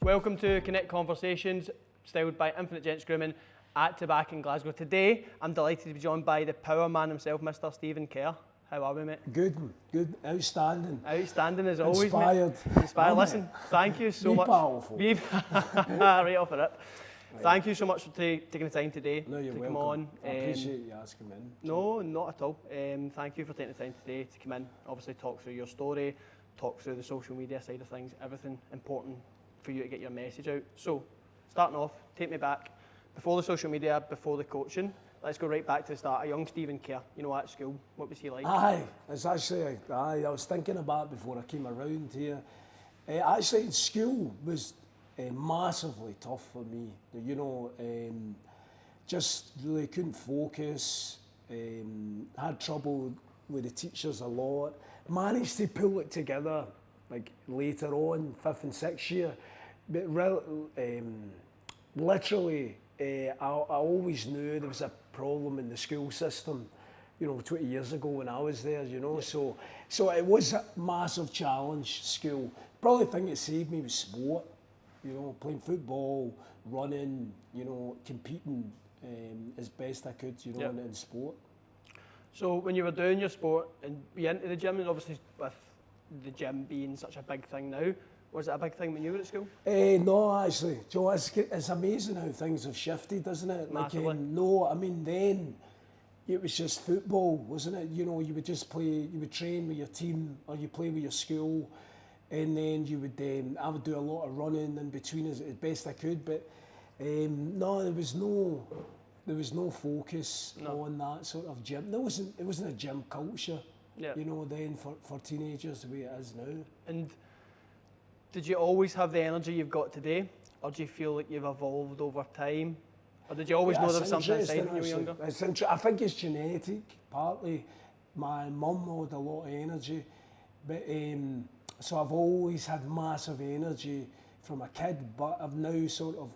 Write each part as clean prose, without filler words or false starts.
Welcome to Connect Conversations, styled by Infinite Gents Grooming at Tabac in Glasgow. Today, I'm delighted to be joined by the Powerman himself, Mr. Stephen Kerr. How are we, mate? Good, outstanding. Outstanding as always, Inspired. mate. Inspired. Listen, thank you so much. Powerful. Right off the rip. Thank you so much for taking the time today No, you're to welcome. come on. I appreciate you asking me. No, not at all. Thank you for taking the time today to come in, obviously talk through your story, talk through the social media side of things, everything important for you to get your message out. So, starting off, take me back. Before the social media, before the coaching, let's go right back to the start. A young Stephen Kerr, you know, at school, what was he like? It's actually, I was thinking about it before I came around here. Actually, school was massively tough for me. You know, just really couldn't focus, had trouble with the teachers a lot. Managed to pull it together, like later on, 5th and 6th year. But literally, I always knew there was a problem in the school system, you know, 20 years ago when I was there, you know. Yeah. So it was a massive challenge, school. Probably the thing that saved me was sport, you know, playing football, running, you know, competing as best I could, you know, in sport. So when you were doing your sport and you into the gym, and obviously with the gym being such a big thing now, was it a big thing when you were at school? No, actually, Joe, it's amazing how things have shifted, isn't it? Massively. Like, no, I mean, then it was just football, wasn't it? You know, you would just play, you would train with your team, or you play with your school, and then you would, I would do a lot of running in between as best I could, but no, there was no focus on that sort of gym. It wasn't a gym culture, you know, then for teenagers the way it is now. And did you always have the energy you've got today, or do you feel like you've evolved over time? Or did you always know there was something inside when you were younger? I think it's genetic, partly. My mum had a lot of energy, but so I've always had massive energy from a kid, but I've now sort of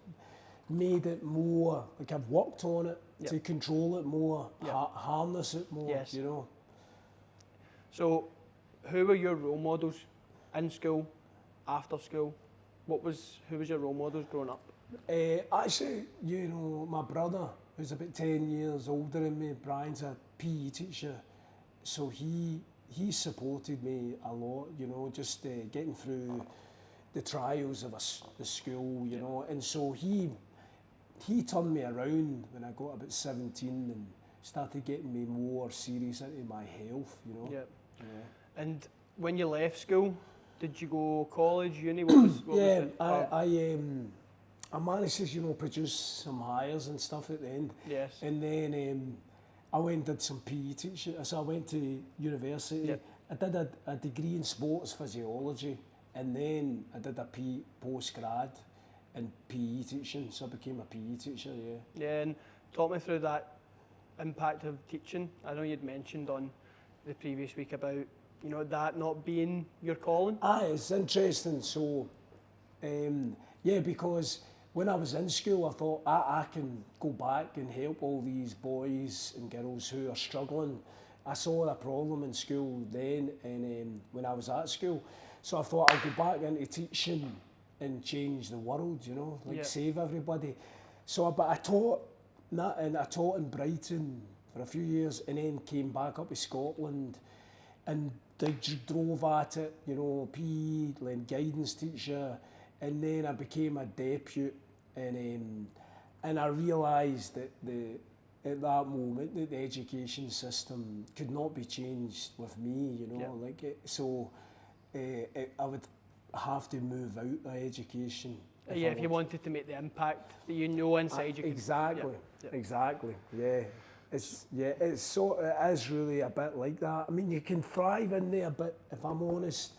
made it more, like I've worked on it to control it more, harness it more, you know. So, who were your role models in school, after school? Who was your role models growing up? Actually, you know, my brother, who's about 10 years older than me, Brian's a PE teacher, so he supported me a lot, you know, just getting through the trials of the school, you know, and so he turned me around when I got about 17 and started getting me more serious into my health, you know. Yeah. And when you left school, did you go college, uni? What I managed to, you know, produce some hires and stuff at the end. Yes. And then I went and did some PE teaching. So I went to university. Yep. I did a degree in sports physiology, and then I did a PE post-grad in PE teaching. So I became a PE teacher, Yeah, and talk me through that impact of teaching. I know you'd mentioned on the previous week about, you know, that not being your calling. It's interesting. So, because when I was in school, I thought I can go back and help all these boys and girls who are struggling. I saw a problem in school then, and when I was at school, so I thought I'll go back into teaching and change the world, you know, like save everybody. So, but I taught in Brighton for a few years, and then came back up to Scotland, and they drove at it, you know, PE, then guidance teacher, and then I became a deputy, and I realised that at that moment that the education system could not be changed with me, you know, I would have to move out of education. If you wanted to make the impact that you know inside you. Exactly. Yeah. It is really a bit like that. I mean, you can thrive in there, but if I'm honest,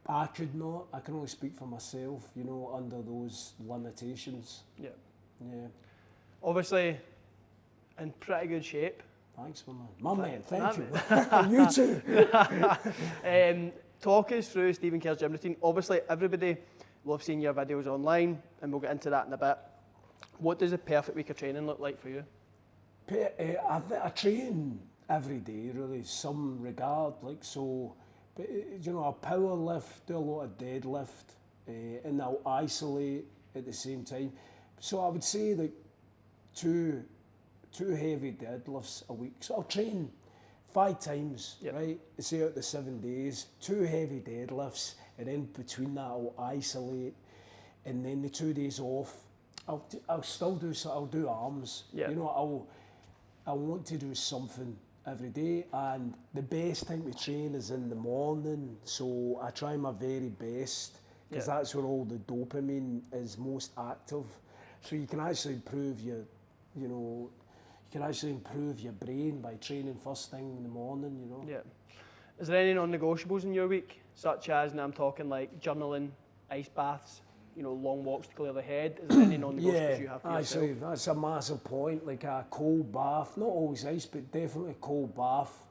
I could not. I can only speak for myself, you know, under those limitations. Yeah. Obviously, in pretty good shape. Thanks, my man. Thank you. You too. Talk us through Stephen Kerr's gym routine. Obviously, everybody will have seen your videos online, and we'll get into that in a bit. What does a perfect week of training look like for you? I train every day, really, some regard, like so. But you know, I power lift, do a lot of deadlift, and they'll isolate at the same time. So I would say that two heavy deadlifts a week. So I'll train 5 times, right? Say out the 7 days, 2 heavy deadlifts, and in between that I'll isolate, and then the 2 days off, I'll still do so. I'll do arms. You know, I want to do something every day, and the best time to train is in the morning. So I try my very best, because that's where all the dopamine is most active. So you can actually improve your, you know, you can actually improve your brain by training first thing in the morning, you know. Yeah. Is there any non-negotiables in your week, such as, and I'm talking like journaling, ice baths, you know, long walks to clear the head? Is there any non-negotiables you have for yourself? Actually, that's a massive point. Like a cold bath, not always ice, but definitely a cold bath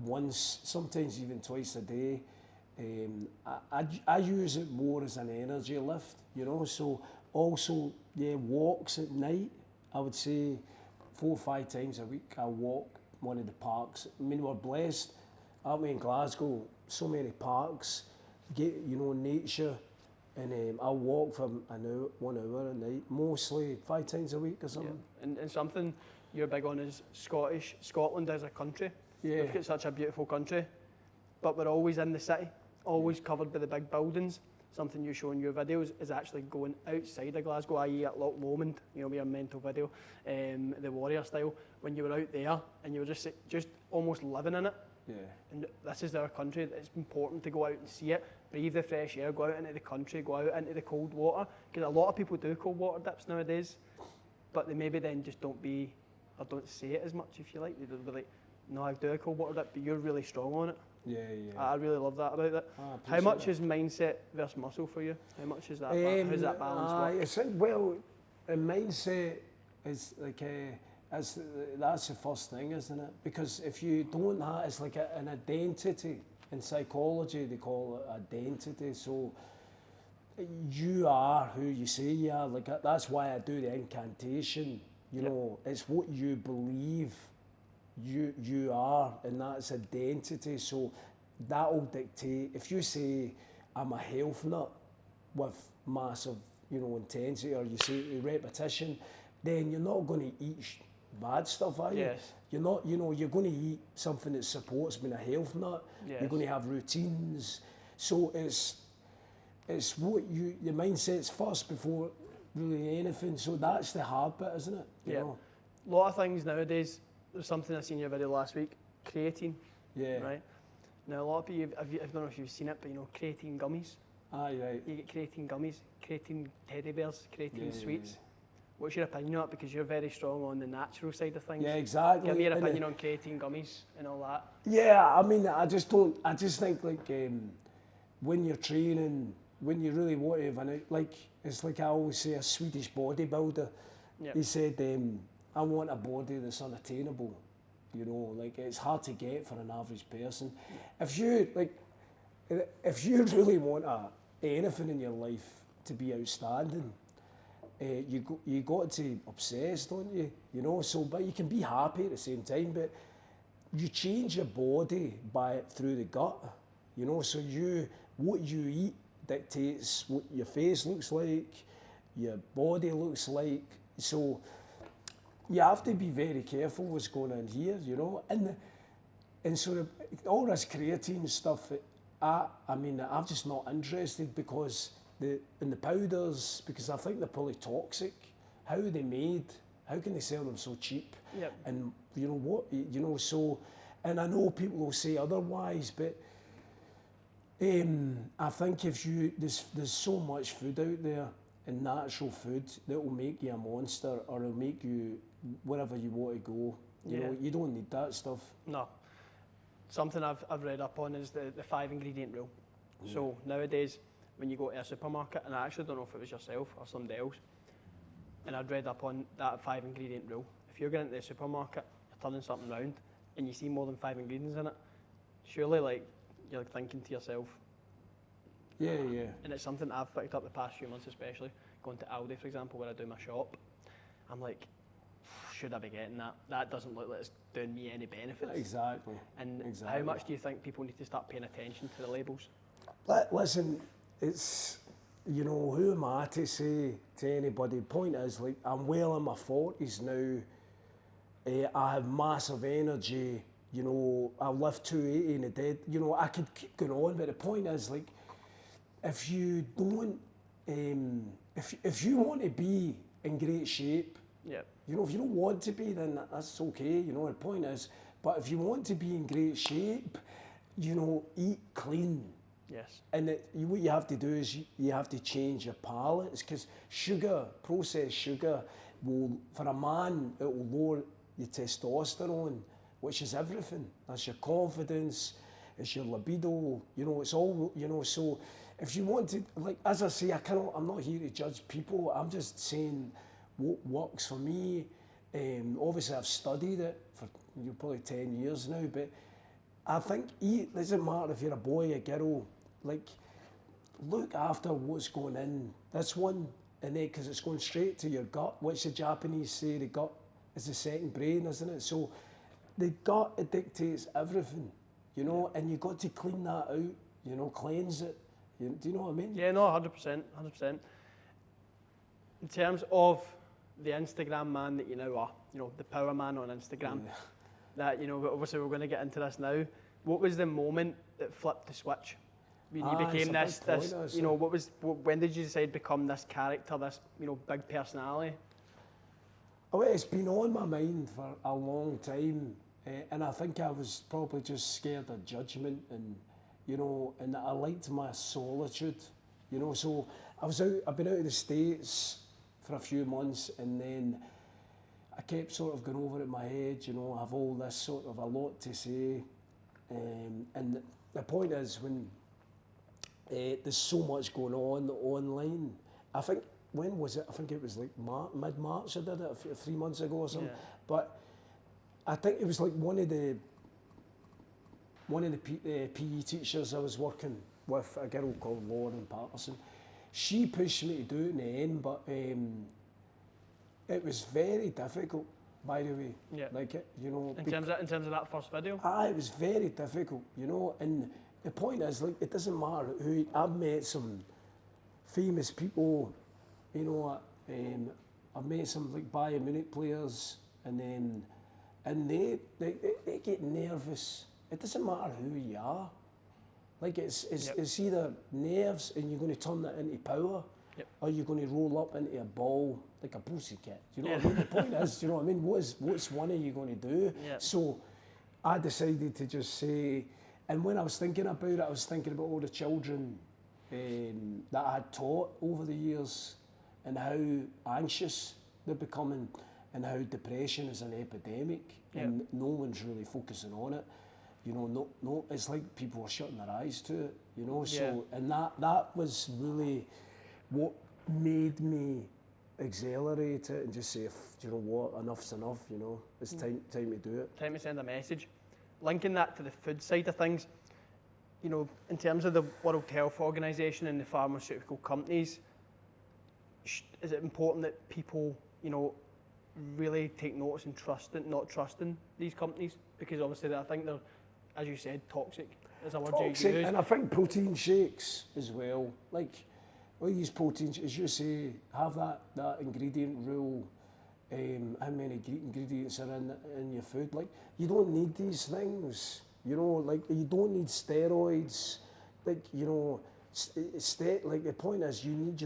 once, sometimes even twice a day. I use it more as an energy lift, you know. So also, walks at night. I would say 4 or 5 times a week I walk one of the parks. I mean, we're blessed out in Glasgow, so many parks, nature, and I'll walk for 1 hour at night, mostly 5 times a week or something. Yeah. And something you're big on is Scotland as a country. Yeah. We've got such a beautiful country, but we're always in the city, always covered by the big buildings. Something you show in your videos is actually going outside of Glasgow, i.e. at Loch Lomond, you know, with your mental video, the warrior style, when you were out there and you were just almost living in it. Yeah. And this is our country. It's important to go out and see it, breathe the fresh air, go out into the country, go out into the cold water, because a lot of people do cold water dips nowadays, but they maybe then just don't say it as much, if you like. They'll be like, no, I do a cold water dip, but you're really strong on it. Yeah. I really love that about it. How much is mindset versus muscle for you? How much is that? How's that balance work? Well, a mindset is like that's the first thing, isn't it? Because if you don't have, it's like an identity. In psychology, they call it identity. So you are who you say you are. Like that's why I do the incantation. You know, it's what you believe you are, and that's identity. So that'll dictate. If you say I'm a health nut with massive, intensity, or you say repetition, then you're not going to eat bad stuff, are you? Yes. You're not, you're going to eat something that supports being a health nut. Yes. You're going to have routines. So it's what your mindset's first before really anything. So that's the hard bit, isn't it? You know? A lot of things nowadays. There's something I seen in your video last week, creatine. Yeah. Right. Now a lot of people, I don't know if you've seen it, but creatine gummies. Aye, right. You get creatine gummies, creatine teddy bears, creatine sweets. Yeah. What's your opinion on it? Because you're very strong on the natural side of things. Yeah, exactly. Give me your opinion on creatine gummies and all that. Yeah, I mean, I just think like when you're training, when you really want to have it's like I always say, a Swedish bodybuilder. Yep. He said, I want a body that's unattainable. Like it's hard to get for an average person. If you really want anything in your life to be outstanding, you got to obsess, don't you? So but you can be happy at the same time, but you change your body through the gut. So what you eat dictates what your face looks like, your body looks like. So you have to be very careful what's going on here, and so all this creatine stuff, I'm just not interested, because the powders, because I think they're probably toxic. How are they made? How can they sell them so cheap? Yep. And so, and I know people will say otherwise, but I think there's so much food out there, and natural food, that will make you a monster, or it'll make you wherever you want to go. You don't need that stuff. No. Something I've read up on is the 5 ingredient rule. Yeah. So nowadays, when you go to a supermarket, and I actually don't know if it was yourself or somebody else, and I'd read up on that 5 ingredient rule. If you're going into the supermarket, you're turning something round, and you see more than 5 ingredients in it, surely you're thinking to yourself. Yeah. And it's something I've picked up the past few months, especially going to Aldi, for example, where I do my shop. I'm like, should I be getting that? That doesn't look like it's doing me any benefits. Exactly. And how much do you think people need to start paying attention to the labels? Listen, it's you know, who am I to say to anybody? Point is, like, I'm well in my 40s now. I have massive energy. You know, I lift 280 in a dead. You know, I could keep going on, but the point is, like, if you don't, if you want to be in great shape, you know, if you don't want to be, then that's okay. You know, the point is, but if you want to be in great shape, you know, eat clean. Yes. And what you have to do is you have to change your palates, because sugar, processed sugar, will, for a man, it will lower your testosterone, which is everything. That's your confidence, it's your libido, you know, it's all, you know, so if you want to, like, as I say, I'm not here to judge people, I'm just saying what works for me. Obviously I've studied it for probably 10 years now, but I think it doesn't matter if you're a boy, a girl, like, look after what's going in. That's one, and then, because it's going straight to your gut, which the Japanese say the gut is the second brain, isn't it? So the gut, it dictates everything, you know, and you've got to clean that out, you know, cleanse it. Do you know what I mean? Yeah, no, 100%, 100%. In terms of the Instagram man that you now are, you know, the Powerman on Instagram, that, you know, obviously we're going to get into this now. What was the moment that flipped the switch? When you became this, you know, when did you decide to become this character, this, you know, big personality? Oh, it's been on my mind for a long time, and I think I was probably just scared of judgment, and, you know, and I liked my solitude, you know, so I've been out of the States for a few months, and then I kept sort of going over it in my head, you know, I have all this sort of a lot to say, and the point is, when there's so much going on online, I think, when was it? I think it was like mid-March I did it, 3 months ago or something, but I think it was like one of the PE teachers I was working with, a girl called Lauren Patterson, she pushed me to do it in the end, but it was very difficult, by the way. Yeah. Like, you know. In terms of that first video? It was very difficult, you know, and the point is, like, it doesn't matter who, I've met some famous people, you know, I've met some, like, Bayern Munich players, and they get nervous. It doesn't matter who you are. Like, it's either nerves and you're going to turn that into power, or you're going to roll up into a ball like a pussycat. Do you know what I mean? The point is, do you know what I mean? What's one of you going to do? So I decided to just say, and when I was thinking about it, I was thinking about all the children that I had taught over the years, and how anxious they're becoming, and how depression is an epidemic, and no one's really focusing on it. You know, no, it's like people are shutting their eyes to it, you know, so, and that was really what made me accelerate it and just say, you know what, enough's enough, you know, it's time to do it. Time to send a message. Linking that to the food side of things, you know, in terms of the World Health Organization and the pharmaceutical companies, is it important that people, you know, really take notice and not trusting these companies? Because obviously I think they're, as you said, toxic is a word you use. And I think protein shakes as well, like, all these proteins, as you say, have that ingredient rule, how many ingredients are in your food. Like, you don't need these things, you know, like, you don't need steroids, like, you know, like, the point is, you need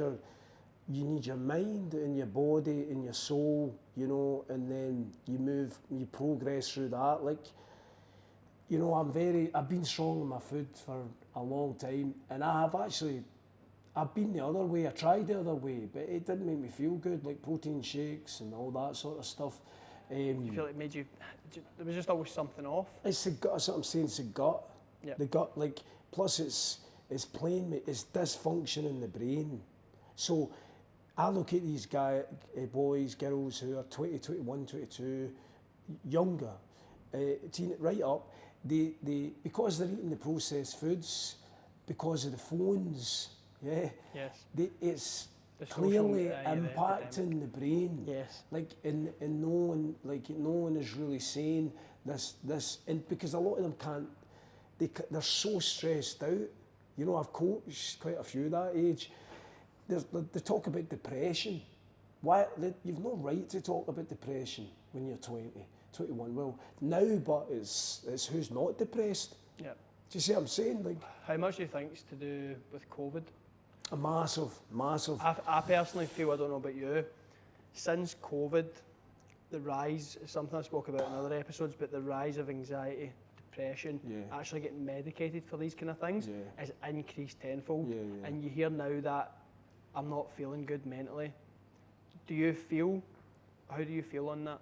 your mind and your body and your soul, you know, and then you progress through that. Like, you know, I've been strong on my food for a long time, and I've been the other way. I tried the other way, but it didn't make me feel good, like protein shakes and all that sort of stuff. You feel like it made you, there was just always something off? It's the gut, that's what I'm saying, it's the gut. The gut, like, plus it's dysfunction in the brain. So I look at these boys, girls who are 20, 21, 22, younger, right up, they because they're eating the processed foods, because of the phones, it's clearly impacting the brain. Like, and no one is really saying this, and because a lot of them they're so stressed out. You know, I've coached quite a few that age, they talk about depression. Why? You've no right to talk about depression when you're 20, 21. Well, now, but it's who's not depressed. Yeah. Do you see what I'm saying? Like, how much do you think is to do with COVID? a massive. I personally feel, I don't know about you, since COVID, the rise, something I spoke about in other episodes, but the rise of anxiety, depression, actually getting medicated for these kind of things is increased tenfold. And you hear now that I'm not feeling good mentally. How do you feel on that?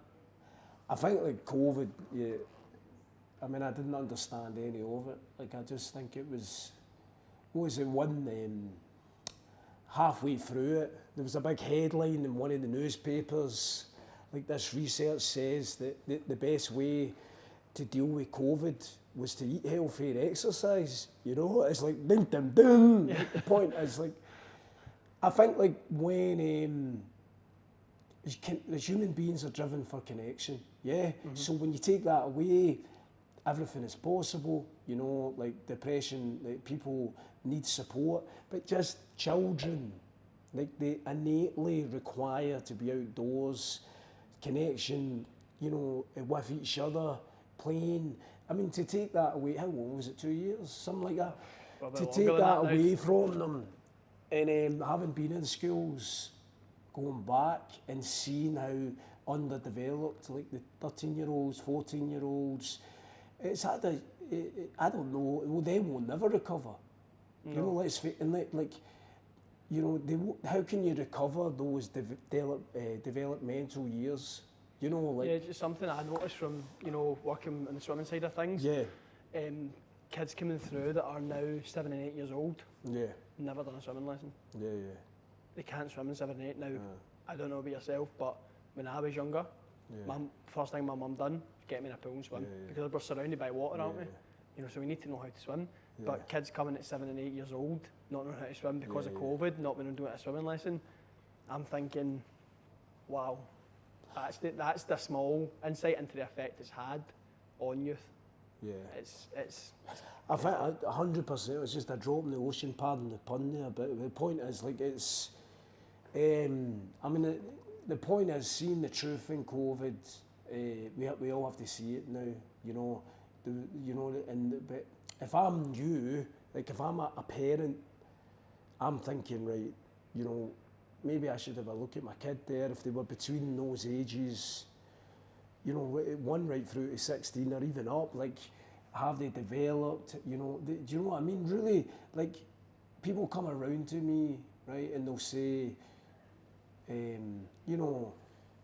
I think like COVID, I mean, I didn't understand any of it. Like, I just think it was, what was it, halfway through it, there was a big headline in one of the newspapers, like, this research says that the best way to deal with COVID was to eat healthy and exercise, you know? It's like, ding, ding, ding. Like, the point is, like, I think, like, when as human beings are driven for connection, So when you take that away, everything is possible, you know, like depression, like people need support, but just children, like they innately require to be outdoors, connection, you know, with each other, playing. I mean, to take that away, how long was it, 2 years, something like that? To take that away from them, and having been in schools, going back and seeing how underdeveloped, like the 13-year-olds, 14-year-olds, it's had a, I don't know, well, they will never recover. No. You know, like, you know, how can you recover those developmental years? You know, like... Yeah, just something I noticed from, you know, working on the swimming side of things. Yeah. Kids coming through that are now 7 and 8 years old. Yeah. Never done a swimming lesson. Yeah. They can't swim in 7 and 8 now. I don't know about yourself, but when I was younger, first thing my mum done was get me in a pool and swim. Because we're surrounded by water, aren't we? You know, so we need to know how to swim. But kids coming at 7 and 8 years old, not knowing how to swim because of COVID, not being able to do a swimming lesson, I'm thinking, wow, that's the small insight into the effect it's had on youth. Yeah. It's I think 100%. It's just a drop in the ocean, pardon the pun there. But the point is, like, it's. I mean, the point is seeing the truth in COVID. We all have to see it now. You know, but if I'm you, like if I'm a parent, I'm thinking, right, you know, maybe I should have a look at my kid there if they were between those ages. You know, one right through to 16 or even up, like, have they developed, you know, do you know what I mean? Really, like, people come around to me, right, and they'll say, you know,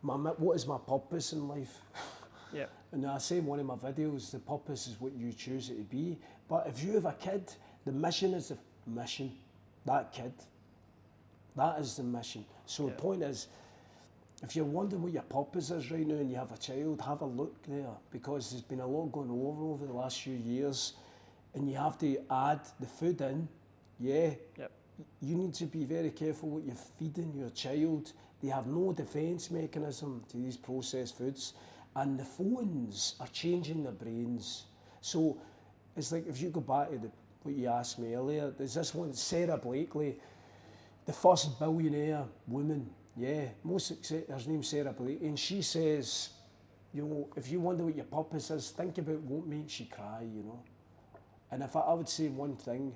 what is my purpose in life? Yeah. And I say in one of my videos, the purpose is what you choose it to be. But if you have a kid, the mission is the mission. That kid, that is the mission. So the point is, if you're wondering what your purpose is right now and you have a child, have a look there, because there's been a lot going over the last few years, and you have to add the food in. You need to be very careful what you're feeding your child. They have no defence mechanism to these processed foods, and the phones are changing their brains. So it's like, if you go back to what you asked me earlier, there's this one, Sarah Blakely, the first billionaire woman. Most success, her name's Sarah Blakely, and she says, you know, if you wonder what your purpose is, think about what makes you cry, you know. And if I would say one thing,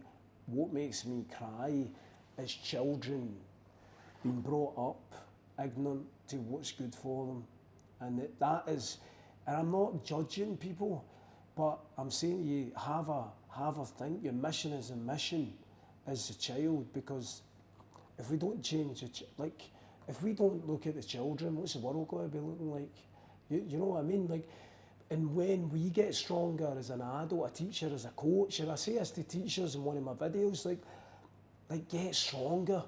what makes me cry is children being brought up ignorant to what's good for them. And that is, and I'm not judging people, but I'm saying you have a thing, your mission is a mission as a child, because if we don't change it, like, if we don't look at the children, what's the world going to be looking like? You know what I mean? Like, and when we get stronger as an adult, a teacher, as a coach, and I say this to teachers in one of my videos, like get stronger.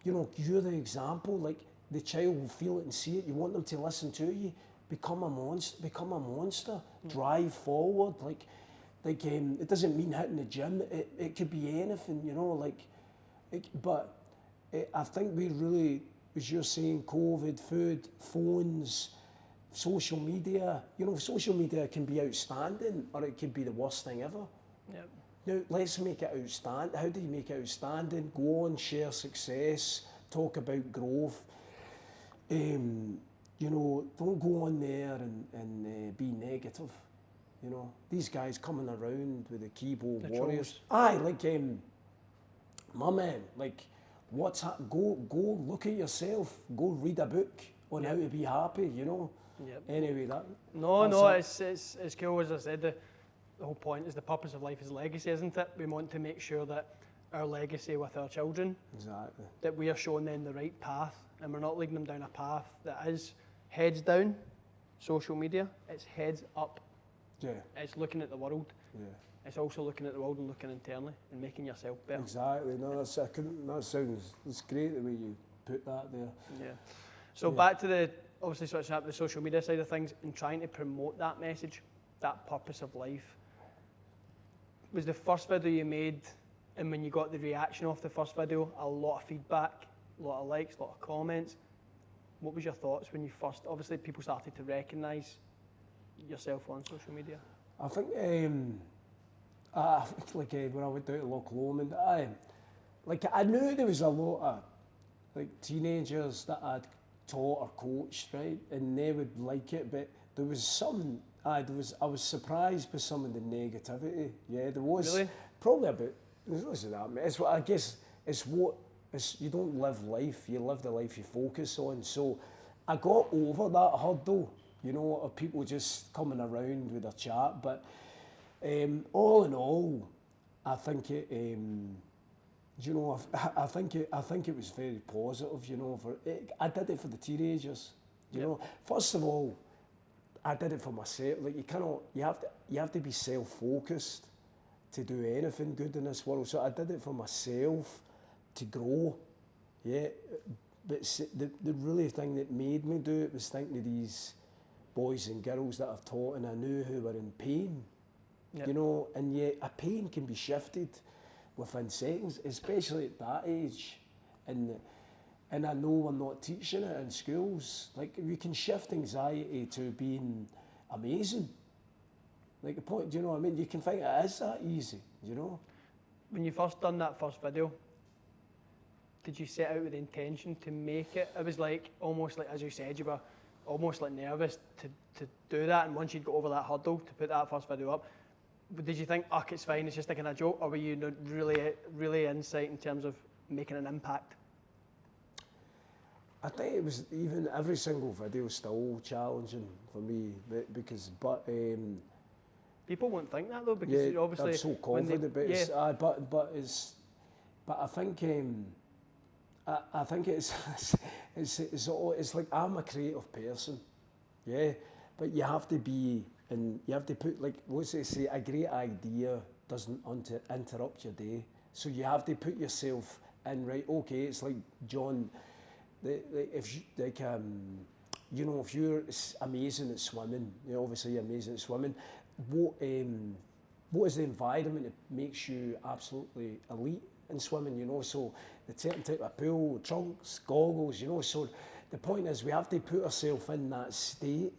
You know, you're the example. Like, the child will feel it and see it. You want them to listen to you. Become a monster. Drive forward. Like, it doesn't mean hitting the gym. It could be anything. You know, but. I think we really, as you're saying, COVID, food, phones, social media. You know, social media can be outstanding, or it could be the worst thing ever. Now, let's make it outstanding. How do you make it outstanding? Go on, share success, talk about growth. You know, don't go on there and be negative. You know, these guys coming around with the keyboard The warriors. trolls. Aye, like, my man, like, go look at yourself. Go read a book on how to be happy, you know. Yep. Anyway, that's It's cool. As I said, the whole point is the purpose of life is legacy, isn't it? We want to make sure that our legacy with our children, exactly. that we are showing them the right path, and we're not leading them down a path that is heads down, social media. It's heads up. Yeah, It's looking at the world. yeah. It's also looking at the world and looking internally and making yourself better. Exactly. No, that's great the way you put that there. Yeah. So back to the obviously switching up the social media side of things and trying to promote that message, that purpose of life. Was the first video you made, and when you got the reaction off the first video, a lot of feedback, a lot of likes, a lot of comments? What was your thoughts when you first, obviously people started to recognise yourself on social media? I think, like when I went down to Loch Lomond, I knew there was a lot of like teenagers that I'd taught or coached, right, and they would like it, but there was some. I was surprised by some of the negativity. Yeah, there was Really? probably a bit. There wasn't that. It's what I guess. You don't live life. You live the life you focus on. So I got over that hurdle, you know, of people just coming around with a chat. But all in all, I think it. You know, I think it was very positive. You know, I did it for the teenagers. You know, first of all, I did it for myself. Like you have to be self-focused to do anything good in this world. So I did it for myself to grow. Yeah, but the really thing that made me do it was thinking of these boys and girls that I've taught, and I knew who were in pain. Yep. You know, and yet a pain can be shifted within seconds, especially at that age. And I know we're not teaching it in schools. Like, we can shift anxiety to being amazing. Like, the point, do you know what I mean? You can think it is that easy, you know? When you first done that first video, did you set out with the intention to make it? It was like, almost like, as you said, you were almost like nervous to do that, and once you'd got over that hurdle to put that first video up, did you think, oh, it's fine, it's just like a joke, or were you really insight in terms of making an impact? I think it was even every single video still challenging for me, because People won't think that though, because yeah, obviously I'm so confident, but I think I think it's like I'm a creative person, yeah, but you have to be, and you have to put, like, what's they say, a great idea doesn't interrupt your day, so you have to put yourself in, right? Okay, it's like John. If you're amazing at swimming, you're obviously amazing at swimming. What is the environment that makes you absolutely elite in swimming? You know, so the certain type of pool, trunks, goggles. You know, so the point is we have to put ourselves in that state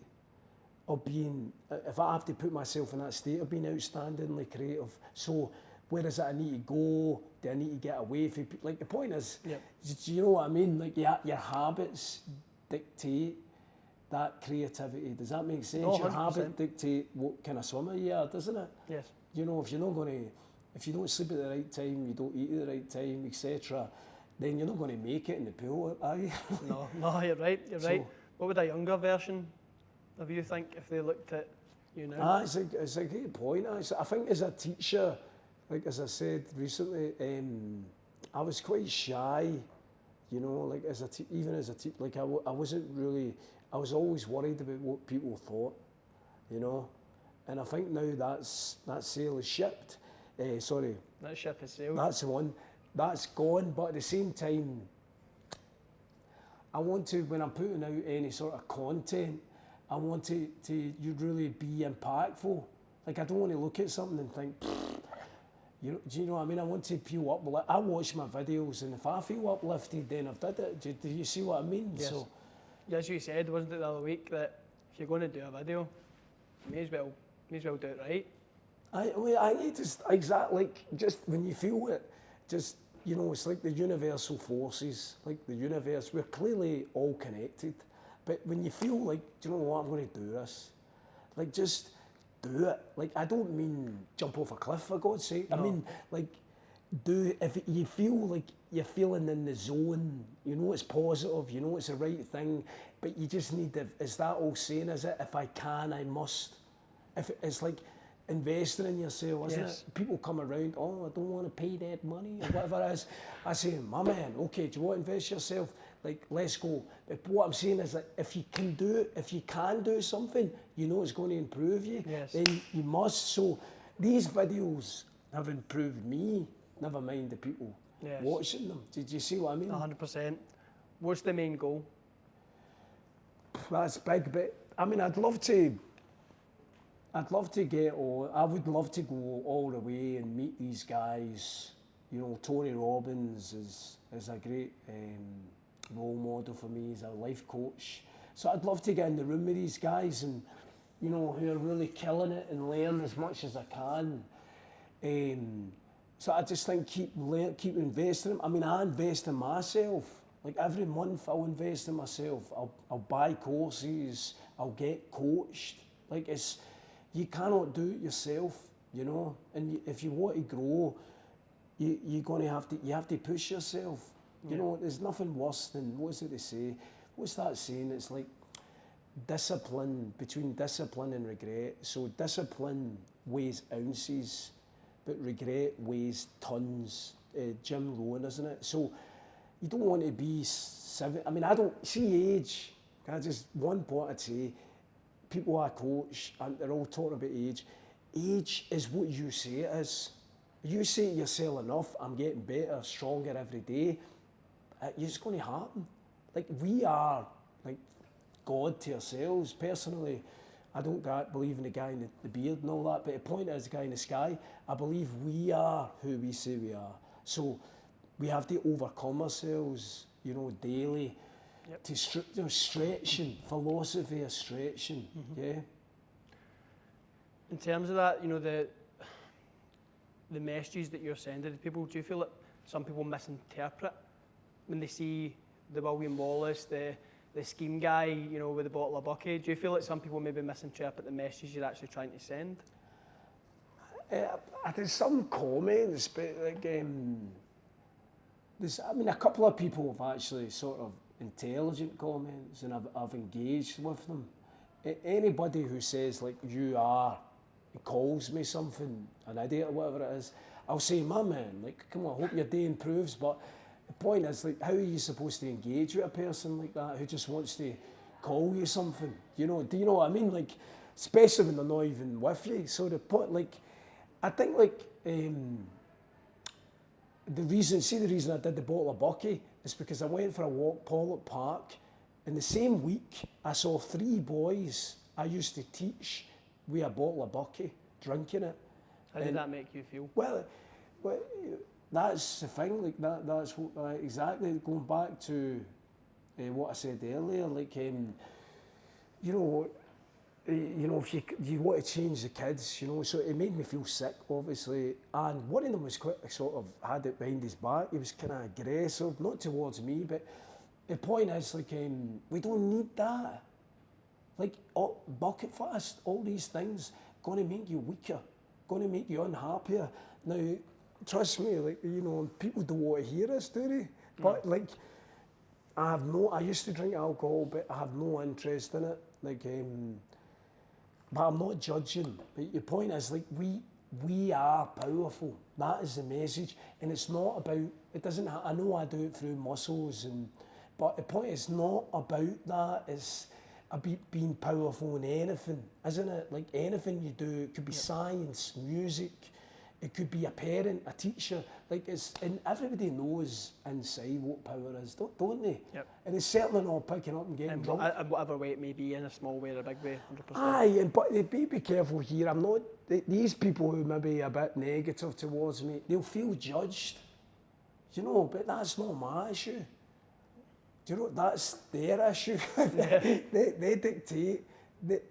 of being. If I have to put myself in that state of being outstandingly creative, so. Where is it I need to go? Do I need to get away from people? Like, the point is, do you know what I mean? Like, your habits dictate that creativity. Does that make sense? No, your habit dictate what kind of swimmer you are, doesn't it? Yes. You know, if you don't sleep at the right time, you don't eat at the right time, etc., then you're not going to make it in the pool, are you? No, you're right. Right. What would a younger version of you think if they looked at you now? It's a great point. I think as a teacher, like, as I said recently, I was quite shy, you know, like even as a teacher, like I wasn't really, I was always worried about what people thought, you know, and I think now that sail is shipped, sorry. That ship has sailed. That's the one, that's gone, but at the same time, I want to, when I'm putting out any sort of content, I want to you really be impactful. Like, I don't want to look at something and think, do you know what I mean? I want to feel up. I watch my videos, and if I feel uplifted, then I've did it. Do you see what I mean? Yes. So, as you said, wasn't it the other week, that if you're going to do a video, you may as well do it right. I need to, exactly, like, just when you feel it, just, you know, it's like the universal forces, like the universe, we're clearly all connected, but when you feel like, do you know what, I'm going to do this, like, just do it. Like, I don't mean jump off a cliff, for God's sake. No. I mean, like, if you feel like you're feeling in the zone, you know it's positive, you know it's the right thing, but you just need to, is that all saying, is it? If I can, I must. If it's like investing in yourself, isn't it? People come around, oh, I don't want to pay that money, or whatever it is. I say, my man, okay, do you want to invest yourself? Like, let's go. But what I'm saying is that if you can do something, you know it's going to improve you, then you must. So these videos have improved me, never mind the people watching them. Did you see what I mean? 100%. What's the main goal? That's big, but I mean, I'd love to get, or I would love to go all the way and meet these guys. You know, Tony Robbins is a great role model for me. He's a life coach. So I'd love to get in the room with these guys and, you know, who are really killing it and learn as much as I can. So I just think keep investing in. I mean, I invest in myself. Like every month I'll invest in myself. I'll buy courses, I'll get coached. Like you cannot do it yourself, you know. And if you want to grow, you have to push yourself. You know, there's nothing worse than, what is it they say? What's that saying? It's like between discipline and regret. So discipline weighs ounces, but regret weighs tons. Jim Rohn, isn't it? So you don't want to be I mean, I don't see age. One point I'd say, people I coach, and they're all talking about age. Age is what you say it is. You say to yourself, enough, I'm getting better, stronger every day, it's going to happen. Like, we are like God to ourselves. Personally, I don't believe in the guy in the beard and all that, but the point is, the guy in the sky, I believe we are who we say we are. So we have to overcome ourselves, you know, daily. To stretching, philosophy of stretching, In terms of that, you know, the messages that you're sending to people, do you feel that some people misinterpret when they see the William Wallace, the scheme guy, you know, with the bottle of bucket? Do you feel like some people maybe misinterpret the message you're actually trying to send? There's some comments, but like, a couple of people have actually sort of intelligent comments, and I've engaged with them. Anybody who says like calls me something, an idiot or whatever it is, I'll say, my man, like, come on, I hope your day improves. But the point is, like, how are you supposed to engage with a person like that who just wants to call you something? You know, do you know what I mean? Like, especially when they're not even with you. So the point, like, I think like the reason I did the bottle of bucky is because I went for a walk, Pollock Park, and the same week I saw 3 boys I used to teach with a bottle of bucky, drinking it. How did that make you feel? Well, that's the thing, like that's what, exactly, going back to what I said earlier, like, you know, if you want to change the kids, you know, so it made me feel sick, obviously. And one of them was quite sort of had it behind his back. He was kind of aggressive, not towards me, but the point is, like, we don't need that. Like, bucket fast, all these things, going to make you weaker, going to make you unhappier. Now, trust me, like, you know, people don't want to hear this, do they? But like, I used to drink alcohol, but I have no interest in it. Like, but I'm not judging. But your point is, like, we are powerful. That is the message. And it's not about, it doesn't, I know I do it through muscles, but the point is not about that. It's about being powerful in anything, isn't it? Like, anything you do, it could be science, music, it could be a parent, a teacher. Like, and everybody knows inside what power is, don't they? Yep. And it's certainly not picking up and getting drunk. And whatever way it may be, in a small way or a big way, 100%. Aye, but be careful here. I'm not, these people who may be a bit negative towards me, they'll feel judged. You know, but that's not my issue. Do you know, that's their issue. They dictate.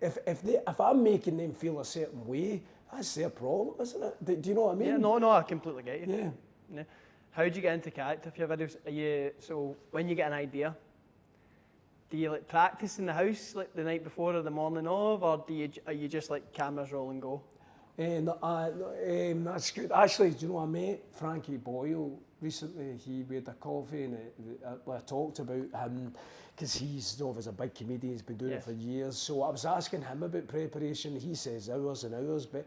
If I'm making them feel a certain way, that's their problem, isn't it? Do you know what I mean? Yeah, no, I completely get you. Yeah. Yeah. How do you get into character for your videos? So when you get an idea, do you like practice in the house like the night before or the morning of, or are you just like cameras roll and go? That's good. Actually, do you know, I met Frankie Boyle recently. We had a coffee and I talked about him because he's a big comedian. He's been doing it for years. So I was asking him about preparation. He says hours and hours, but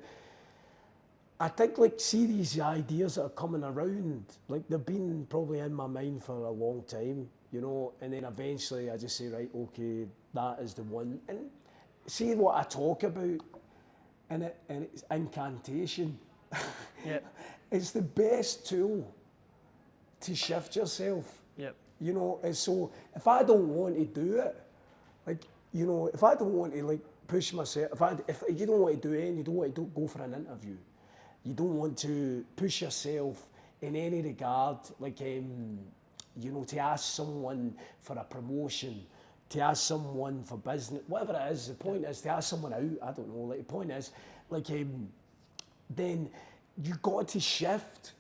I think see these ideas that are coming around, like they've been probably in my mind for a long time, and then eventually I just say, right, okay, that is the one. And see what I talk about, and it's incantation. Yeah. It's the best tool to shift yourself. Yep. And so if I don't want to do it, if I don't want to push myself, if you don't want to do anything, you don't want to go for an interview, you don't want to push yourself in any regard, to ask someone for a promotion, to ask someone for business, whatever it is, the point is to ask someone out, I don't know, the point is, then you got to shift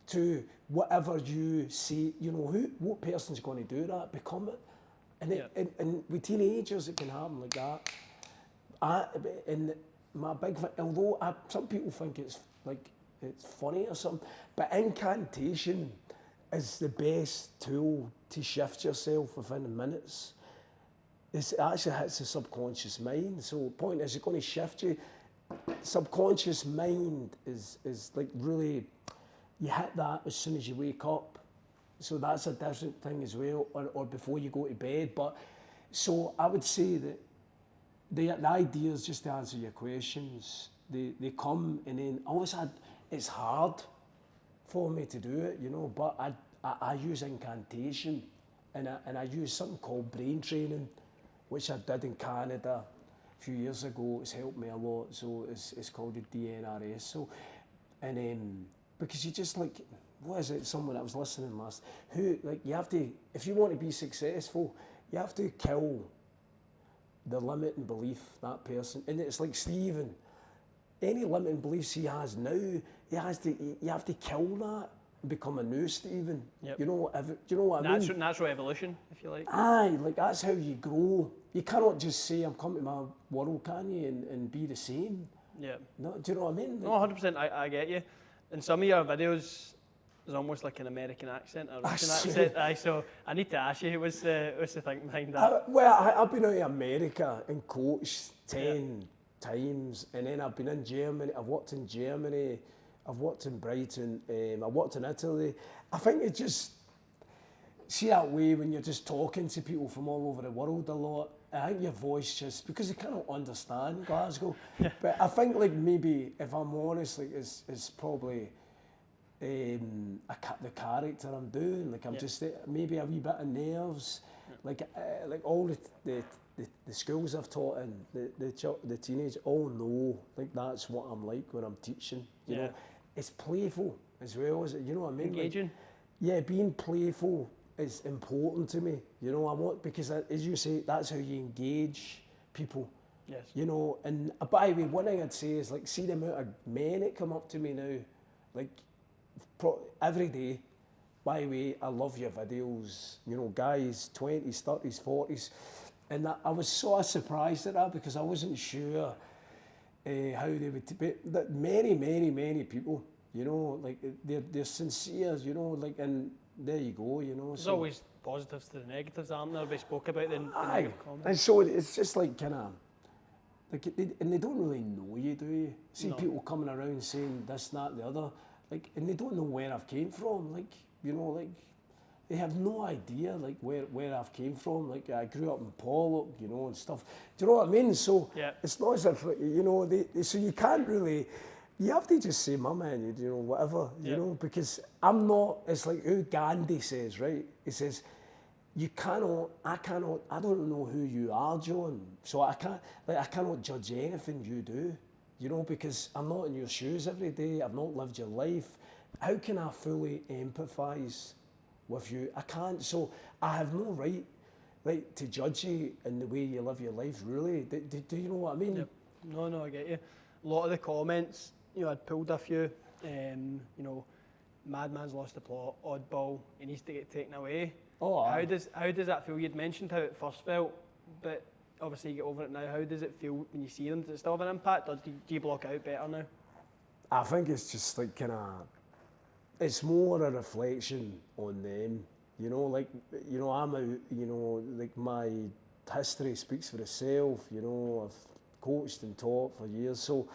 to whatever you see, what person's going to do that, become it. And with teenagers, it can happen like that. Although some people think it's funny or something, but incantation is the best tool to shift yourself within minutes. It actually hits the subconscious mind. So the point is, it's going to shift you. Subconscious mind is really, you hit that as soon as you wake up. So that's a different thing as well, or before you go to bed. But so I would say that the ideas, just to answer your questions, they come, and then always it's hard for me to do it, but I use incantation, and I use something called brain training, which I did in Canada a few years ago. It's helped me a lot. So it's called the DNRS. So, and because you just what is it? Someone I was listening last, you have to, if you want to be successful, you have to kill the limiting belief, that person. And it's like Stephen, any limiting beliefs he has now, you have to kill that and become a new Stephen. Yep. Do you know what I mean? Natural evolution, if you like. Aye, that's how you grow. You cannot just say, I'm coming to my world, can you, and be the same. Yeah. No, do you know what I mean? No, 100%, I get you. In some of your videos, there's almost like an American accent, a Russian accent. Aye, so I need to ask you, what's the thing behind that? I've been out to America and coached 10 times, and then I've been in Germany. I've worked in Germany. I've worked in Brighton. I worked in Italy. I think it just, see that way when you're just talking to people from all over the world a lot. I think your voice just, because you cannot understand Glasgow. But I think maybe, if I'm honest, it's probably the character I'm doing. I'm just maybe a wee bit of nerves. All the schools I've taught in, the teenage all know that's what I'm like when I'm teaching. You know, it's playful as well as you know what I mean. Engaging. Being playful is important to me. I want, because as you say, that's how you engage people. Yes. And by the way, one thing I'd say is see the amount of men that come up to me now, every day. By the way, I love your videos. Guys, 20s, 30s, 40s. And I was sort of surprised at that because I wasn't sure how they would. But many people, they're sincere, and there you go, There's always positives to the negatives, aren't there? We spoke about the negative comments. And so it's just kind of, and they don't really know you, do you? See people coming around saying this, that, the other, and they don't know where I've came from, they have no idea where I've came from. I grew up in Pollock, and stuff. Do you know what I mean? So it's not as if so you can't really. You have to just say, "My man," whatever, because I'm not. It's like who Gandhi says, right? He says, "You cannot. I don't know who you are, John. So I cannot judge anything you do, because I'm not in your shoes every day. I've not lived your life. How can I fully empathise with you? I can't. So I have no right to judge you in the way you live your life. Really, do you know what I mean? Yep. No, I get you. a lot of the comments, you know, I'd pulled a few, you know, Madman's lost the plot, oddball, he needs to get taken away. Oh, how does that feel? You'd mentioned how it first felt, but obviously you get over it now. How does it feel when you see them? Does it still have an impact, or do you block it out better now? I think it's just like kind of, it's more a reflection on them. You know, like, you know, I'm out, you know, like my history speaks for itself. You know, I've coached and taught for years. So,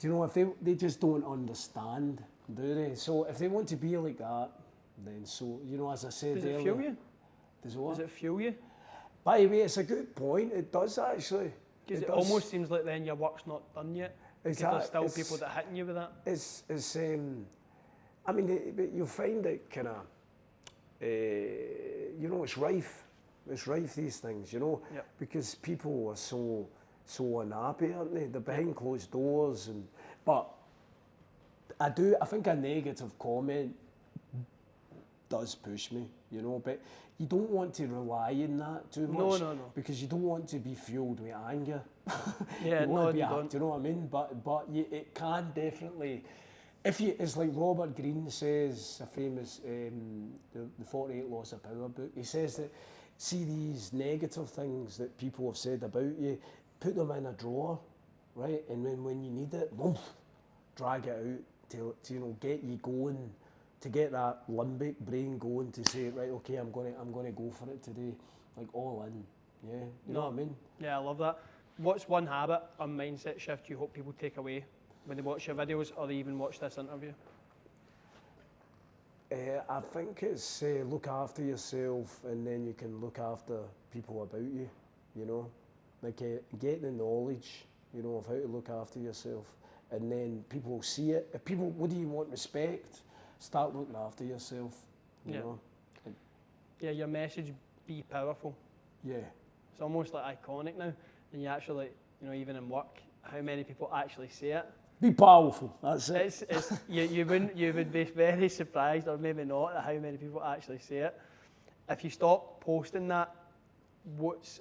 you know, if they just don't understand, do they? So if they want to be like that, then so, you know, as I said earlier. Does it fuel you? Does what? Does it fuel you? By the way, it's a good point. It does actually. Because it almost seems like then your work's not done yet. Exactly. There's still people that are hitting you with that. It's I mean, you'll find it kind of, you know, it's rife. It's rife, these things, you know, Yep. because people are so unhappy, aren't they? They're behind closed doors, but I think a negative comment does push me, you know, but you don't want to rely on that too much. No. Because you don't want to be fueled with anger. Yeah, you want to be don't. Do you know what I mean? But it can definitely, it's like Robert Greene says, a famous, the 48 Laws of Power book, he says that, see these negative things that people have said about you, put them in a drawer, right? And then when you need it, boom, drag it out to you know, get you going, to get that limbic brain going, to say, right, okay, I'm gonna go for it today, like all in, yeah, you know what I mean? Yeah, I love that. What's one habit or mindset shift you hope people take away when they watch your videos or they even watch this interview? I think it's look after yourself, and then you can look after people about you, you know, like get the knowledge, you know, of how to look after yourself, and then people will see it. If people, what do you want? Respect. Start looking after yourself, you know. Yeah, your message, be powerful. Yeah. It's almost like iconic now, and you actually, you know, even in work, how many people actually say it. Be powerful. That's it. You would be very surprised, or maybe not, at how many people actually say it. If you stop posting that,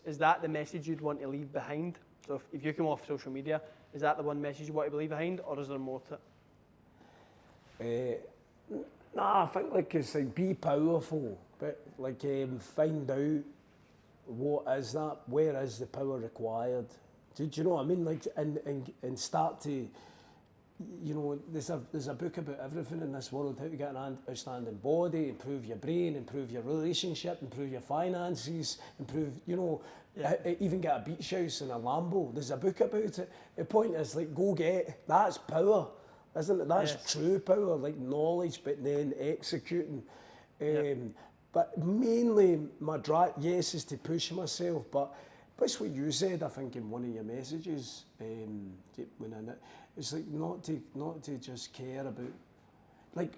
is that the message you'd want to leave behind? So if you come off social media, is that the one message you want to leave behind, or is there more to it? Nah, I think like it's like be powerful, but like find out what is that, where is the power required? Do you know what I mean? Like and start to, you know, there's a book about everything in this world, how to get an outstanding body, improve your brain, improve your relationship, improve your finances, improve, you know, even get a beach house and a Lambo. There's a book about it. The point is, like, go get, that's power, isn't it? That's true power, like knowledge, but then executing. But mainly my drive, yes, is to push myself, but it's what you said, I think, in one of your messages, it's like not to just care about, like,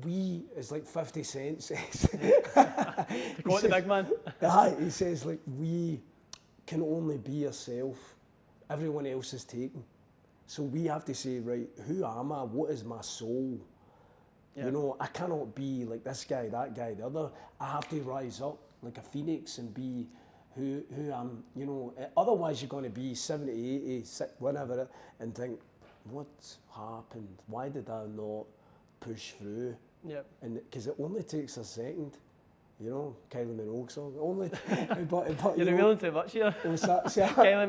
it's like 50 Cent says. Quote the big man. He says, like, we can only be yourself. Everyone else is taken. So we have to say, right, who am I? What is my soul? You know, I cannot be like this guy, that guy, the other. I have to rise up like a phoenix and be who I'm, you know. Otherwise you're going to be 70, 80, whatever, and think, what's happened? Why did I not push through? And because it only takes a second, you know, Kylie Minogue song. Only, but You're revealing too much here. Kylie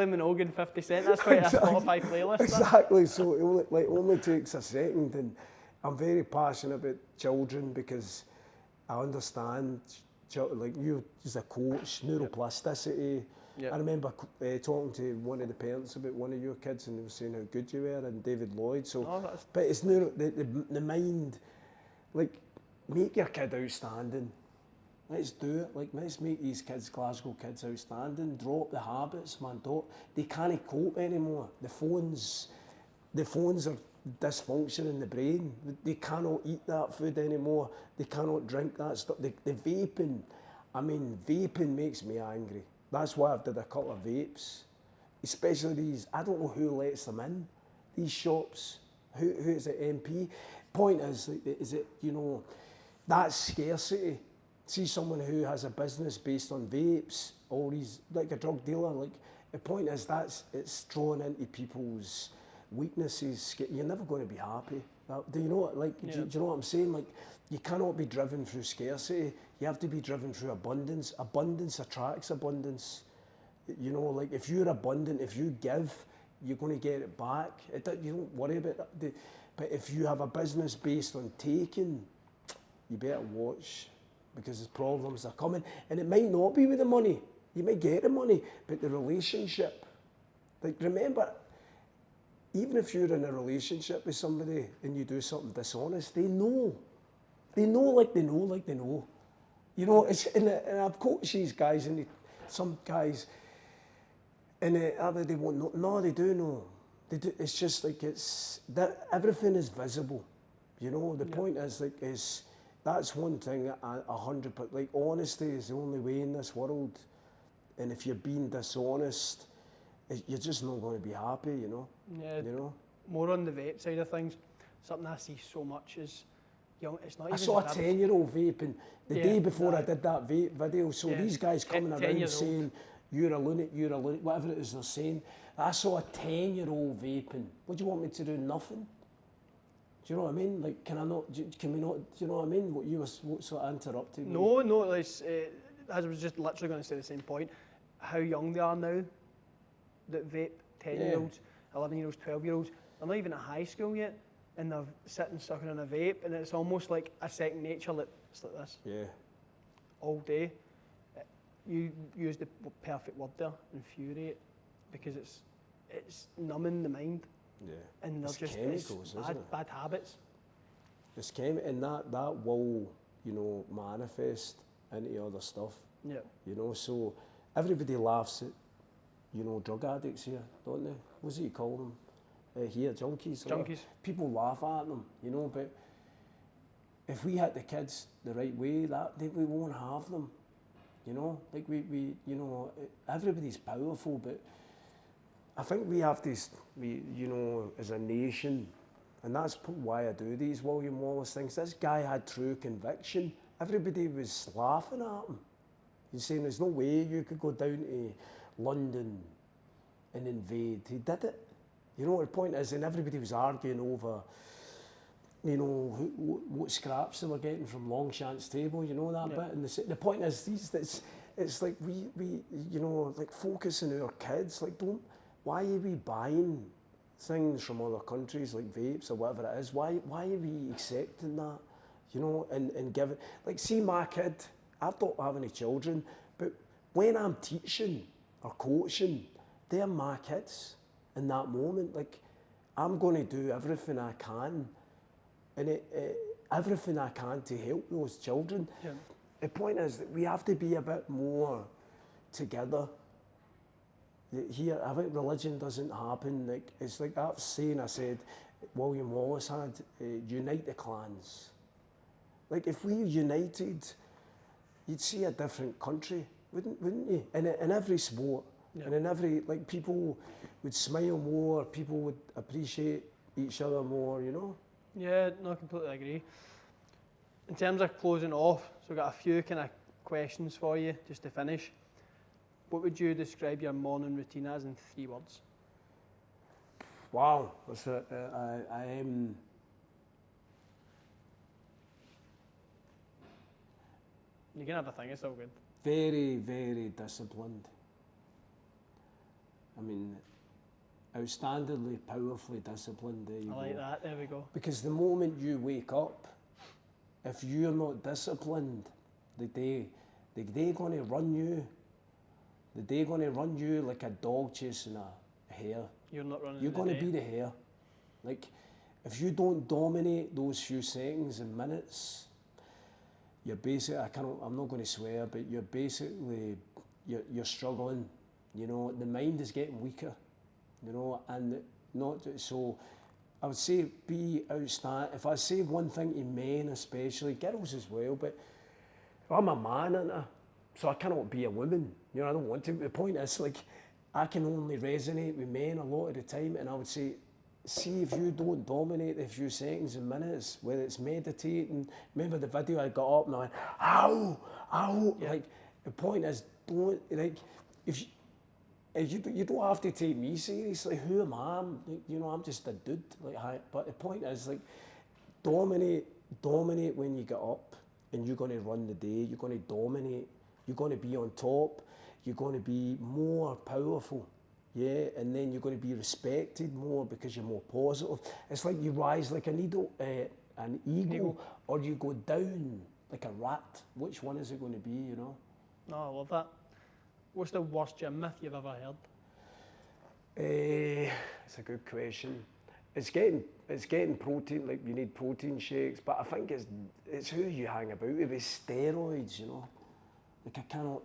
Minogue and 50 Cent. That's quite a Spotify playlist. Exactly. So it only takes a second, and I'm very passionate about children because I understand, like you as a coach, neuroplasticity. I remember talking to one of the parents about one of your kids, and they were saying how good you were, and David Lloyd. So, but it's the mind, like, make your kid outstanding. Let's do it. Like, let's make these kids, Glasgow kids, outstanding. Drop the habits, man. They can't cope anymore. The phones are dysfunction in the brain. They cannot eat that food anymore. They cannot drink that stuff. The vaping, I mean, vaping makes me angry. That's why I've did a couple of vapes, especially these. I don't know who lets them in, these shops. Who is it? MP. Point is it, you know, that scarcity. See someone who has a business based on vapes, or he's like a drug dealer, like The point is it's drawn into people's weaknesses. You're never going to be happy. Do you know what? Like, do you know what I'm saying? Like, you cannot be driven through scarcity. You have to be driven through abundance. Abundance attracts abundance. You know, like if you're abundant, if you give, you're going to get it back. You don't worry about that. But if you have a business based on taking, you better watch, because the problems are coming. And it might not be with the money. You might get the money, but the relationship. Like, remember, even if you're in a relationship with somebody and you do something dishonest, they know. They know like they know like they know. You know, and I've coached these guys, and some guys, and they won't know. No, they do know. They do. It's just like that. Everything is visible. You know, the point is like that's one thing. 100%. Like, honesty is the only way in this world. And if you're being dishonest, you're just not going to be happy. You know. Yeah. You know. More on the vape side of things. Something I see so much is young. It's not. I even saw a 10-year-old vaping the day before I did that vape video. So these guys coming around saying, you're a lunatic, whatever it is they're saying. I saw a 10-year-old vaping. What do you want me to do? Nothing? Do you know what I mean? Like, can we not, do you know what I mean? What sort of interrupted me? No, as I was just literally going to say the same point. How young they are now that vape, 10-year-olds, 11-year-olds, 12-year-olds. They're not even at high school yet, and they're sitting sucking on a vape, and it's almost like a second nature. It's like this. Yeah. All day. You use the perfect word there, infuriate, because it's numbing the mind. Yeah. And they're it's just chemicals, isn't it? Bad habits. It's and that will, you know, manifest into other stuff. Yeah. You know, so everybody laughs at, you know, drug addicts here, don't they? What do you call them? Here, junkies. Junkies. People laugh at them, you know, but if we hit the kids the right way, we won't have them. You know, like we you know, everybody's powerful, but I think we have to, you know, as a nation, and that's why I do these William Wallace things. This guy had true conviction. Everybody was laughing at him. He's saying there's no way you could go down to London and invade. He did it. You know, the point is, and everybody was arguing over, you know, what scraps they were getting from Longshanks table, you know that bit. And the point is, it's like we, you know, like focusing on our kids. Like, why are we buying things from other countries like vapes or whatever it is? Why are we accepting that? You know, and giving, like, see my kid, I don't have any children, but when I'm teaching or coaching, they're my kids in that moment. Like, I'm going to do everything I can, and everything I can to help those children. Yeah. The point is that we have to be a bit more together. Here, I think religion doesn't happen. Like, it's like that saying I said, William Wallace had, unite the clans. Like, if we united, you'd see a different country, wouldn't you? In every sport, and in every, like, people would smile more, people would appreciate each other more, you know? Yeah, no, I completely agree. In terms of closing off, so we've got a few kind of questions for you, just to finish. What would you describe your morning routine as in 3 words? Wow, that's I am... You can have a thing, it's all good. Very, very disciplined. I mean, outstandingly, powerfully disciplined. There you go. I like that, there we go. Because the moment you wake up, if you're not disciplined, the day going to run you. The day going to run you like a dog chasing a hare. You're not running. You're going to be the hare. Like, if you don't dominate those few seconds and minutes, you're basically, I'm not going to swear, but you're basically, you're struggling. You know, the mind is getting weaker, you know, and not, so I would say be outstanding. If I say one thing to men especially, girls as well, but I'm a man, aren't I? So I cannot be a woman. You know, I don't want to. The point is, like, I can only resonate with men a lot of the time, and I would say, see if you don't dominate the few seconds and minutes, whether it's meditating. Remember the video I got up and I went, ow, ow. Yeah. Like, the point is, don't, like, if you don't have to take me seriously. Who am I? I'm just a dude. But the point is, dominate when you get up, and you're going to run the day. You're going to dominate. You're going to be on top. You're going to be more powerful. Yeah, and then you're going to be respected more because you're more positive. It's like you rise like an eagle, or you go down like a rat. Which one is it going to be, No, I love that. What's the worst gym myth you've ever heard? It's a good question. It's getting protein, like you need protein shakes, but I think it's who you hang about with steroids, Like I cannot,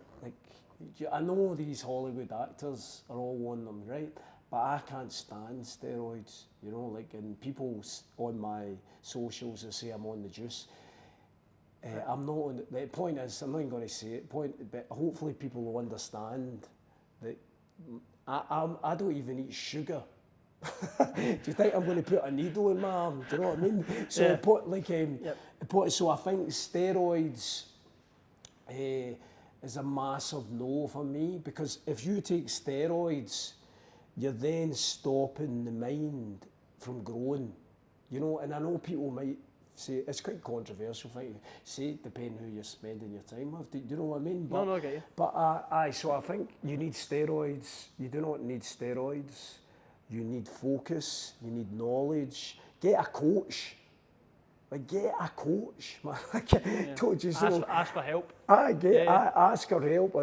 I know these Hollywood actors are all on them, right? But I can't stand steroids, and people on my socials will say I'm on the juice. I'm not on the point is, I'm not even going to say it, but hopefully people will understand that I don't even eat sugar. Do you think I'm going to put a needle in my arm? Do you know what I mean? So yeah. So I think steroids is a massive no for me, because if you take steroids, you're then stopping the mind from growing. And I know people might say, it's quite controversial thing to say, depending who you're spending your time with. Do you know what I mean? No, I get you. But so I think you need steroids. You do not need steroids. You need focus. You need knowledge. Get a coach. Get a coach, man. Ask for help. Ask for help,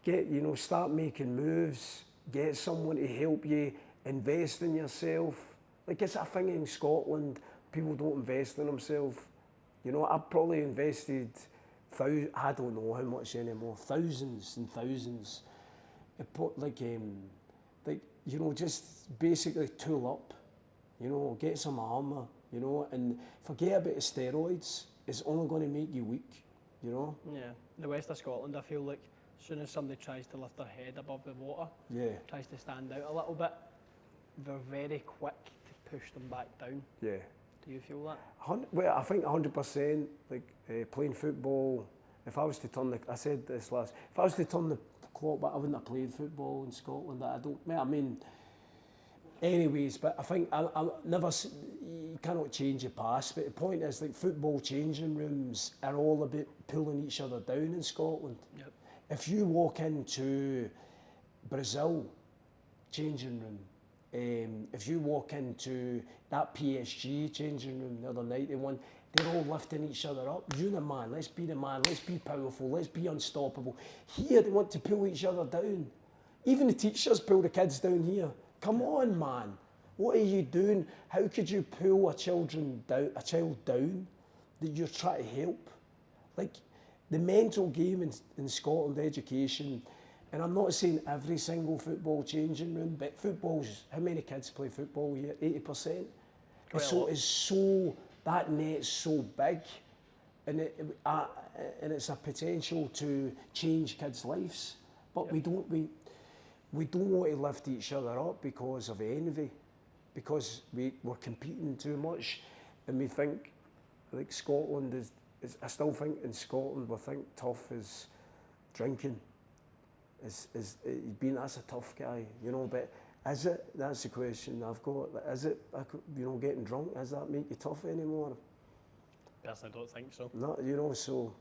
and start making moves. Get someone to help you. Invest in yourself. It's a thing in Scotland. People don't invest in themselves. I've probably invested I don't know how much anymore. Thousands and thousands. Just basically tool up. Get some armour, and forget about the steroids. It's only going to make you weak, Yeah, the west of Scotland, I feel like as soon as somebody tries to lift their head above the water, tries to stand out a little bit, they're very quick to push them back down. Yeah. Do you feel that? Well, I think 100%, playing football, if I was to turn if I was to turn the clock back, I wouldn't have played football in Scotland. Anyways, but I think you cannot change the past, but the point is, football changing rooms are all about pulling each other down in Scotland. Yep. If you walk into Brazil changing room, if you walk into that PSG changing room the other night, they're all lifting each other up. You're the man, let's be the man, let's be powerful, let's be unstoppable. Here they want to pull each other down. Even the teachers pull the kids down here. Come on, man. What are you doing? How could you pull a child down that you're trying to help? The mental game in Scotland education, and I'm not saying every single football changing room, but how many kids play football here? 80%? That net's so big, and it's a potential to change kids' lives. But we don't want to lift each other up because of envy, because we're competing too much, and we think Scotland is. I still think in Scotland we think tough is drinking. That's a tough guy, But is it? That's the question I've got. Is it? Getting drunk, does that make you tough anymore? Personally, I don't think so. No, so.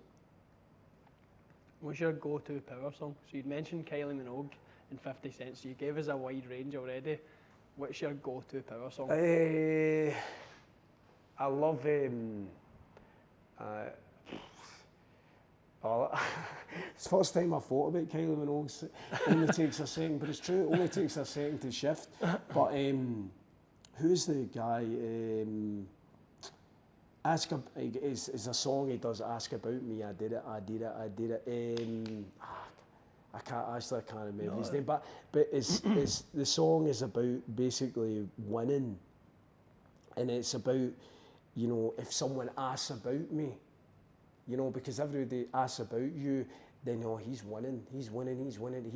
What's your go-to power song? So you'd mentioned Kylie Minogue and 50 Cent, so you gave us a wide range already. What's your go-to power song? I love it's the first time I thought about Kylie Minogue. It only takes a second, but it's true, it only takes a second to shift. But who's the guy? Is a song he does, Ask About Me, I did it. I can't remember his name, but the song is about basically winning, and it's about, if someone asks about me, because everybody asks about you, then he's winning, he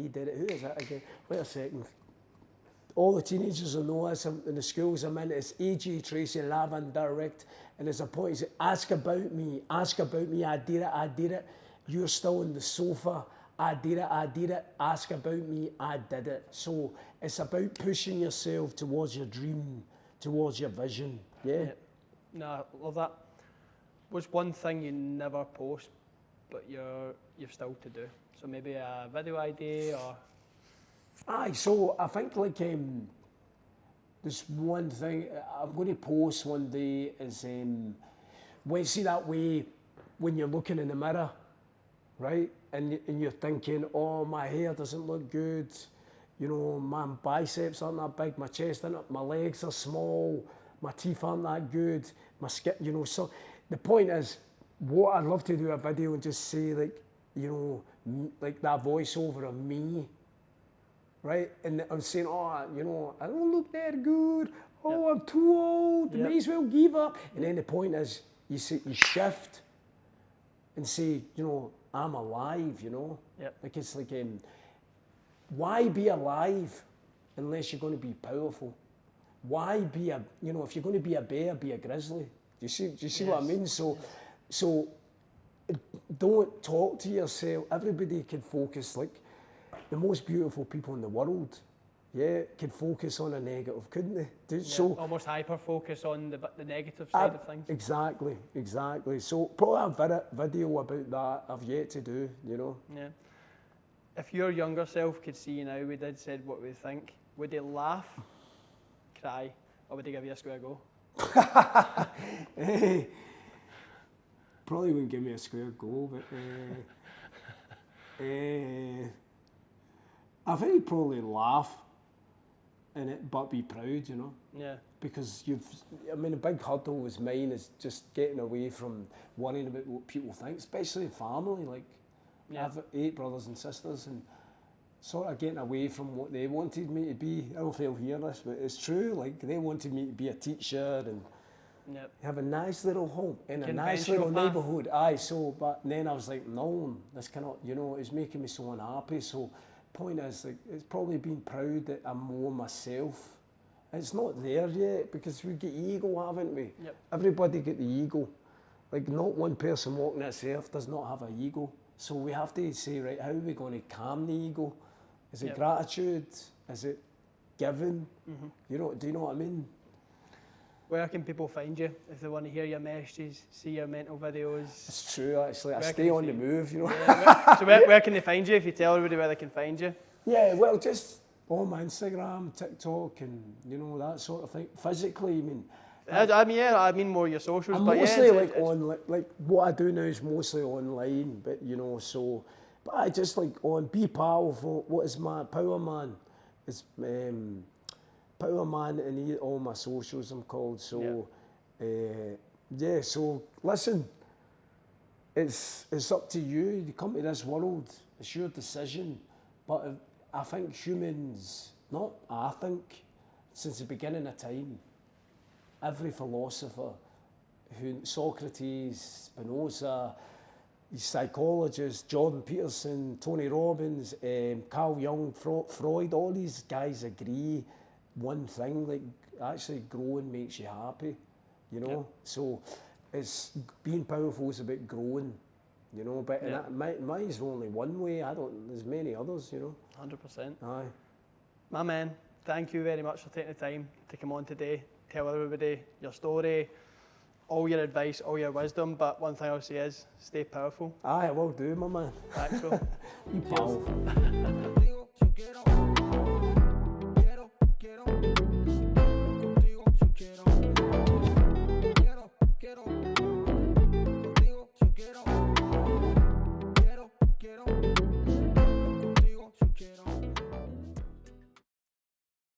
did it. Who is that again? Wait a second. All the teenagers will know this in the schools I'm in. It's AJ Tracy, Live and Direct, and there's a point, he said, ask about me, I did it. You're still on the sofa, I did it, ask about me, I did it. So it's about pushing yourself towards your dream, towards your vision, yeah? No, I love that. What's one thing you never post, but you've still to do? So maybe a video idea or... Aye, so I think like there's one thing I'm going to post one day is when you see that way when you're looking in the mirror, right? And you're thinking, oh, my hair doesn't look good, you know, my biceps aren't that big, my chest isn't, my legs are small, my teeth aren't that good, my skin, you know. So the point is, what I'd love to do a video and just say like, you know, like that voiceover of me, right? And I'm saying, oh, you know, I don't look that good. Oh, I'm too old. May as well give up. And then the point is, you shift and say, you know, I'm alive. You know, like it's like, why be alive unless you're going to be powerful? Why be you know, if you're going to be a bear, be a grizzly. Do you see what I mean? So don't talk to yourself. Everybody can focus, like the most beautiful people in the world, could focus on a negative, couldn't they? So almost hyper focus on the negative side of things. Exactly. So probably a video about that I've yet to do, you know. Yeah. If your younger self could see you now, we did said what we think, would they laugh, cry, or would they give you a square go? Probably wouldn't give me a square go, but I think he'd probably laugh in it, but be proud, you know. Yeah. Because a big hurdle was mine is just getting away from worrying about what people think, especially in family. Like, I have 8 brothers and sisters, and sort of getting away from what they wanted me to be. I don't know if they'll hear this, but it's true. Like, they wanted me to be a teacher and have a nice little home in a nice little neighbourhood. Aye, so, but then I was like, no, this cannot, you know, it's making me so unhappy. So, point is, like, it's probably being proud that I'm more myself. It's not there yet because we get ego, haven't we? Everybody get the ego. Like, not one person walking this earth does not have an ego. So we have to say, right, how are we going to calm the ego? Is it gratitude? Is it giving? You know, do you know what I mean? Where can people find you if they want to hear your messages, see your mental videos? It's true, actually. I stay on the move, you know. So where can they find you if you tell everybody where they can find you? Yeah, well, just on my Instagram, TikTok, and, you know, that sort of thing. Physically, I mean more your socials. I'm mostly like what I do now is mostly online, but, you know, so, but I just like on Be Powerful. What is my Powerman? It's Powerman in all my socials, I'm called. So, so listen, it's up to you. You come to this world, it's your decision. But I think humans, since the beginning of time, every philosopher, Socrates, Spinoza, psychologists, Jordan Peterson, Tony Robbins, Carl Jung, Freud, all these guys agree one thing, like actually growing makes you happy, you know. So it's being powerful is about growing, you know. But mine's only one way. There's many others, you know. 100%. Aye. My man, thank you very much for taking the time to come on today. Tell everybody your story, all your advice, all your wisdom, but one thing I'll say is stay powerful. Aye, I will do, my man. Thanks, bro. Be powerful.